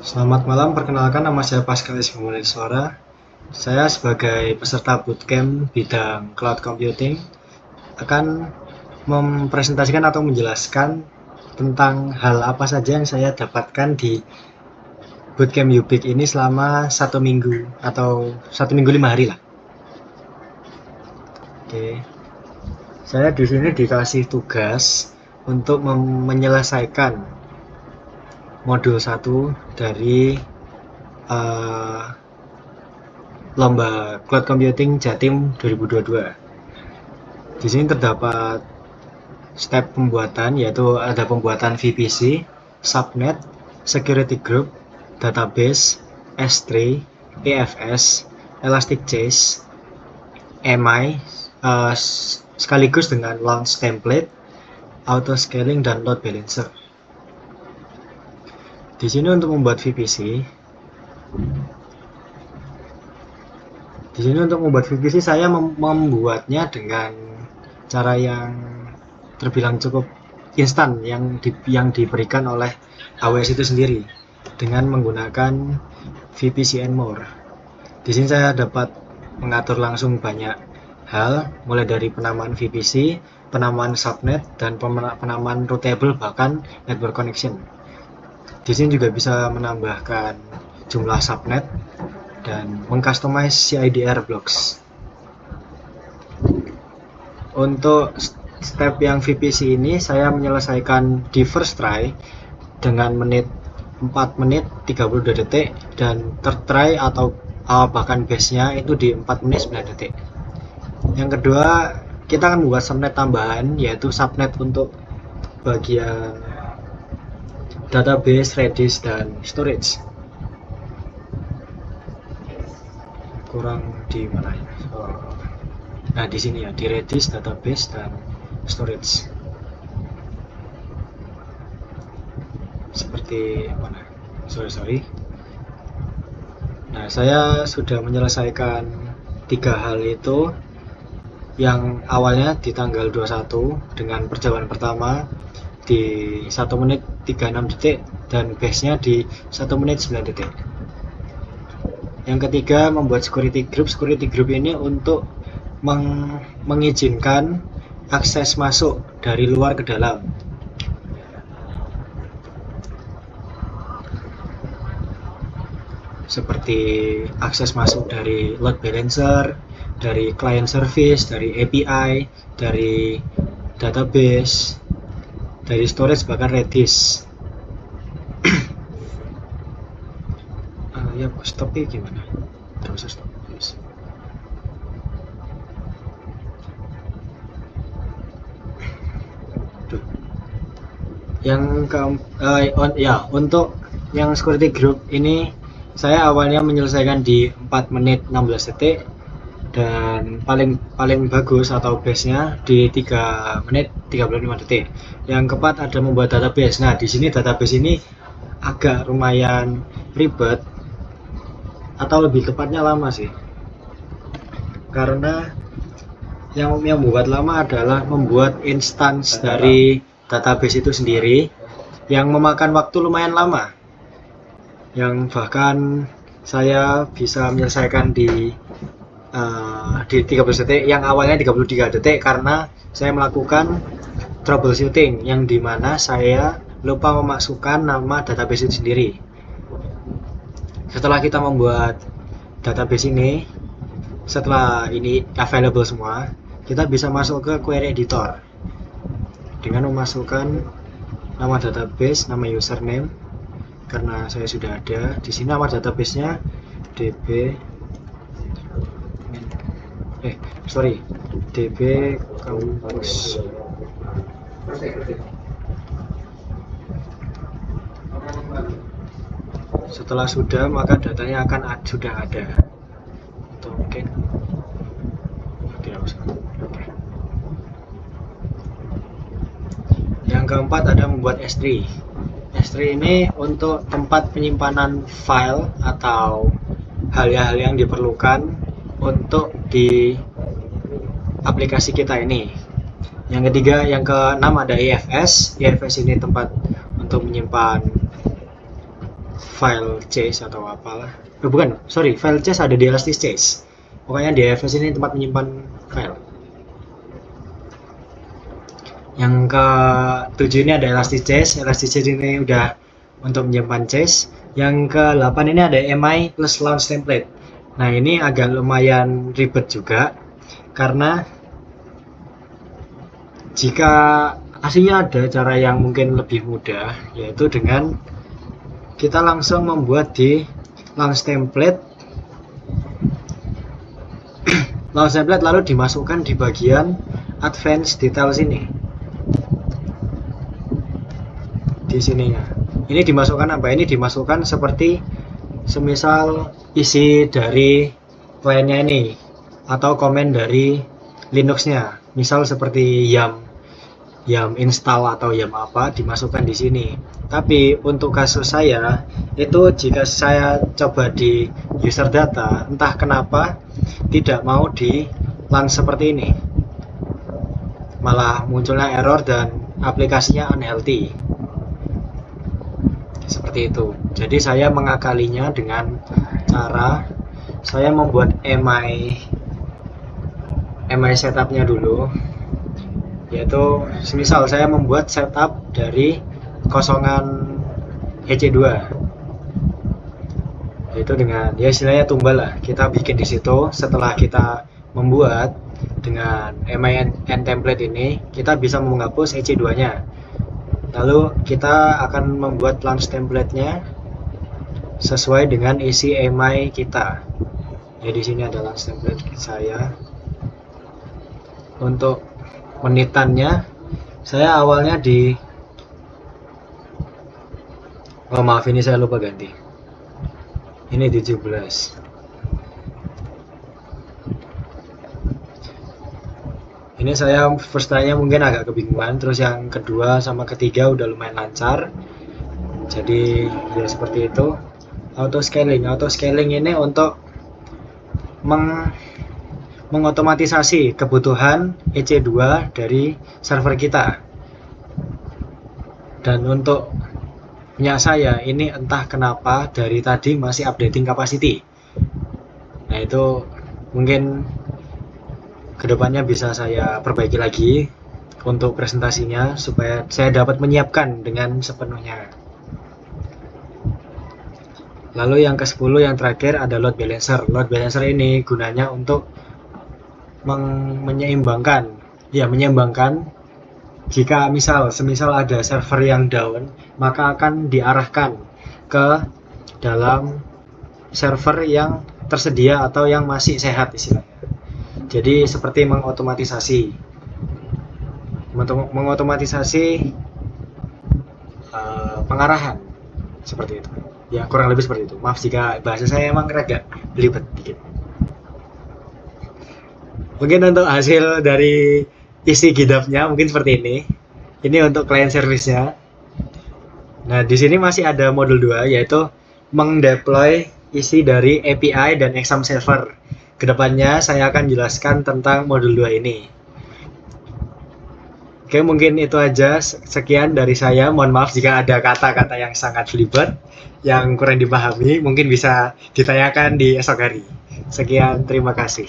Selamat malam, perkenalkan nama saya Pascal Suara. Saya sebagai peserta bootcamp bidang cloud computing akan mempresentasikan atau menjelaskan tentang hal apa saja yang saya dapatkan di bootcamp Ubik ini selama 1 minggu atau 1 minggu 5 hari lah. Oke, saya di sini dikasih tugas untuk menyelesaikan modul 1 dari lomba Cloud Computing Jatim 2022. Di sini terdapat step pembuatan, yaitu ada pembuatan VPC, subnet, security group, database, S3, EFS, Elasticsearch, MI, sekaligus dengan launch template, auto scaling, dan load balancer. Di sini untuk membuat VPC, saya membuatnya dengan cara yang terbilang cukup instan yang diberikan oleh AWS itu sendiri dengan menggunakan VPC and more. Di sini saya dapat mengatur langsung banyak hal, mulai dari penamaan VPC, penamaan subnet, dan penamaan routable, bahkan network connection. Di sini juga bisa menambahkan jumlah subnet dan mengcustomize CIDR blocks. Untuk step yang VPC ini saya menyelesaikan di first try dengan 4 menit 32 detik dan third try atau bahkan base-nya itu di 4 menit 9 detik. Yang kedua, kita akan membuat subnet tambahan, yaitu subnet untuk bagian database, Redis, dan storage. Kurang di mana ya? Nah, di sini ya, di Redis, database, dan storage. Seperti mana? Sorry. Nah, saya sudah menyelesaikan 3 hal itu. Yang awalnya di tanggal 21 dengan perjalanan pertama di 1 menit 36 detik dan base-nya di 1 menit 9 detik. Yang ketiga, membuat security group. Security group ini untuk mengizinkan akses masuk dari luar ke dalam. Seperti akses masuk dari load balancer, dari client service, dari API, dari database, dari storage, bahkan Redis. Ya, stopnya gimana? Gak usah stop, please. Untuk yang security group ini saya awalnya menyelesaikan di 4 menit 16 detik dan paling bagus atau base-nya di 3 menit 35 detik. Yang keempat ada membuat database. Nah, di sini database ini agak lumayan ribet, atau lebih tepatnya lama sih. Karena yang membuat lama adalah membuat instance dari database itu sendiri yang memakan waktu lumayan lama. Yang bahkan saya bisa menyelesaikan di 30 detik, yang awalnya 33 detik karena saya melakukan troubleshooting yang dimana saya lupa memasukkan nama database itu sendiri. Setelah kita membuat database ini, setelah ini available semua, kita bisa masuk ke query editor dengan memasukkan nama database, nama username, karena saya sudah ada di sini. Nama database-nya db kampus. Setelah sudah, maka datanya akan sudah ada. Atau mungkin tidak usah. Oke. Yang keempat ada membuat S3. S3 ini untuk tempat penyimpanan file atau hal-hal yang diperlukan untuk di aplikasi kita ini. Yang ketiga, yang keenam ada EFS. EFS ini tempat untuk menyimpan file chase atau apalah. Bukan, sorry, file chase ada di Elasticchase. Pokoknya di EFS ini tempat menyimpan file. Yang ke-7 ini ada Elasticchase. Elasticchase ini udah untuk menyimpan chase. Yang ke-8 ini ada mi plus launch template. Nah, ini agak lumayan ribet juga karena jika aslinya ada cara yang mungkin lebih mudah, yaitu dengan kita langsung membuat di launch template lalu dimasukkan di bagian advanced details ini. Di sininya. Ini dimasukkan apa? Ini dimasukkan seperti semisal isi dari kliennya ini atau komen dari Linuxnya. Misal seperti yum install atau yum apa dimasukkan di sini. Tapi untuk kasus saya itu jika saya coba di user data, entah kenapa tidak mau di launch seperti ini. Malah munculnya error dan aplikasinya unhealthy. Seperti itu. Jadi saya mengakalinya dengan cara saya membuat mi setupnya dulu, yaitu semisal saya membuat setup dari kosongan EC2, yaitu dengan ya istilahnya tumbal lah, kita bikin di situ. Setelah kita membuat dengan min template ini, kita bisa menghapus EC2 nya. Lalu kita akan membuat launch template-nya sesuai dengan isi mi kita. Ya, di sini ada launch template saya. Untuk menitannya, saya awalnya di maaf, ini saya lupa ganti. Ini 17. Ini saya first try-nya mungkin agak kebingungan, terus yang kedua sama ketiga udah lumayan lancar. Jadi ya seperti itu. Auto scaling ini untuk mengotomatisasi kebutuhan EC2 dari server kita. Dan untuk punya saya ini entah kenapa dari tadi masih updating capacity. Nah, itu mungkin kedepannya bisa saya perbaiki lagi untuk presentasinya supaya saya dapat menyiapkan dengan sepenuhnya. Lalu yang ke-10 yang terakhir ada load balancer. Load balancer ini gunanya untuk menyeimbangkan jika semisal ada server yang down, maka akan diarahkan ke dalam server yang tersedia atau yang masih sehat istilahnya. Jadi seperti mengotomatisasi pengarahan seperti itu. Ya, kurang lebih seperti itu. Maaf jika bahasa saya emang agak belibet dikit. Mungkin untuk hasil dari isi GitHub-nya mungkin seperti ini. Ini untuk client service-nya. Nah, di sini masih ada modul 2, yaitu mengdeploy isi dari API dan exam server. Kedepannya saya akan jelaskan tentang modul 2 ini. Oke, mungkin itu aja. Sekian dari saya. Mohon maaf jika ada kata-kata yang sangat belibet, yang kurang dipahami. Mungkin bisa ditanyakan di esok hari. Sekian, terima kasih.